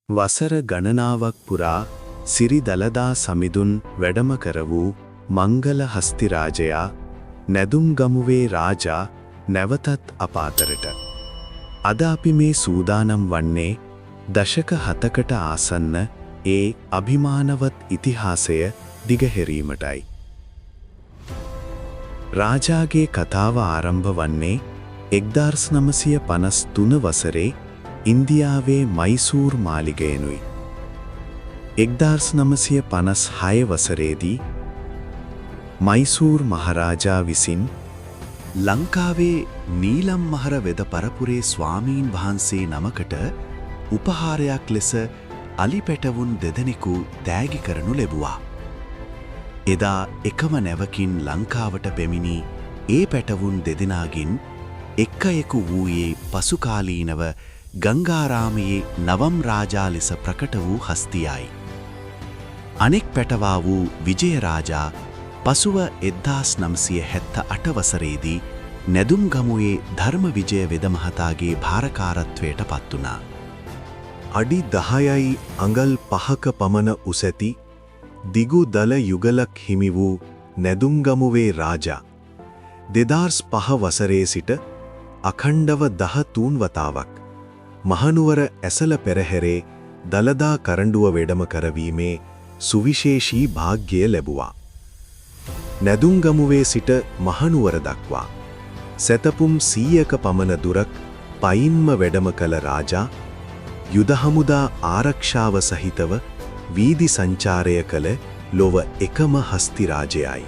වසර ගණනාවක් පුරා සිරි දළදා සමිඳුන් වැඩම කර වූ මංගල හස්ති රාජයා නැදුම්ගමුවේ රාජා නැවතත් අප අතරට. අද අපි මේ සූදානම් වන්නේ දශක 7කට ආසන්න ඒ අභිමානවත් ඉතිහාසය දිගහැරීමටයි. රාජාගේ කතාව ආරම්භ වන්නේ 1953 වසරේ ඉන්දියාවේ මයිසූර් මාලිගයෙනුයි. 1956 වසරේදී මයිසූර් මහරාජා විසින් ලංකාවේ නීලම් මහර වෙද පරපුරේ ස්වාමීන් වහන්සේ නමකට උපහාරයක් ලෙස අලි පැටවුන් දෙදෙනෙකු තෑගි කරනු ලැබුවා. එදා එකම නැවකින් ලංකාවට පැමිණි ඒ පැටවුන් දෙදෙනාගින් එක්කයෙකු වූයේ පසුකාලීනව ගංගාරාමයේ නවම් රාජා ලෙස ප්‍රකට වූ හස්තියයි. අනෙක් පැටවා වූ විජය රාජා පසුව 1978 වසරේදී නැදුම්ගමුවේ ධර්ම විජය වෙද මහතාගේ භාරකාරත්වයට පත් වුණා. අඩි 10යි අඟල් 5ක පමණ උසැති දිගු දල යුගලක් හිමි වූ නැදුම්ගමුවේ රාජා 2005 වසරේ සිට අඛණ්ඩව 13 වතාවක් මහනුවර ඇසළ පෙරහැරේ දළදා කරඬුව වැඩම කරවීමේ සුවිශේෂී භාග්‍යය ලැබුවා. නැදුම්ගමුවේ සිට මහනුවර දක්වා සැතපුම් 100ක පමණ දුරක් පයින්ම වැඩම කළ රාජා යුද හමුදා ආරක්ෂාව සහිතව වීදි සංචාරය කළ ලොව එකම හස්ති රාජයයි.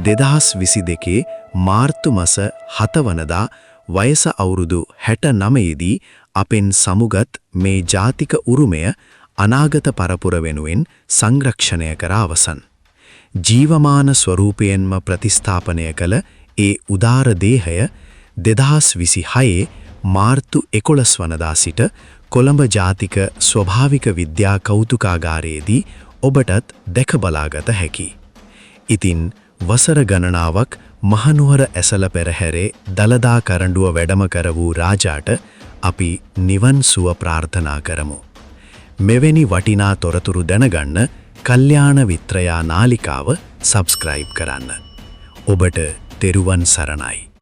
2022 මාර්තු මස 7 වනදා වයස අවුරුදු 69 දී අපෙන් සමුගත් මේ ජාතික උරුමය අනාගත පරපුර වෙනුවෙන් සංරක්ෂණය කර අවසන්. ජීවමාන ස්වරූපයෙන්ම ප්‍රතිස්ථාපනය කළ ඒ උදාර දේහය 2026 මාර්තු 11 වනදා සිට කොළඹ ජාතික ස්වභාවික විද්‍යා කෞතුකාගාරයේදී ඔබටත් දැක බලාගත හැකි. ඉතින් වසර ගණනාවක් මහනුවර ඇසළ පෙරහැරේ දළදා කරඬුව වැඩම කර වූ රාජාට අපි නිවන් සුව ප්‍රාර්ථනා කරමු. මෙවැනි වටිනා තොරතුරු දැනගන්න කල්යාණ විත්‍රයා නාලිකාව සබ්ස්ක්‍රයිබ් කරන්න. ඔබට තෙරුවන් සරණයි.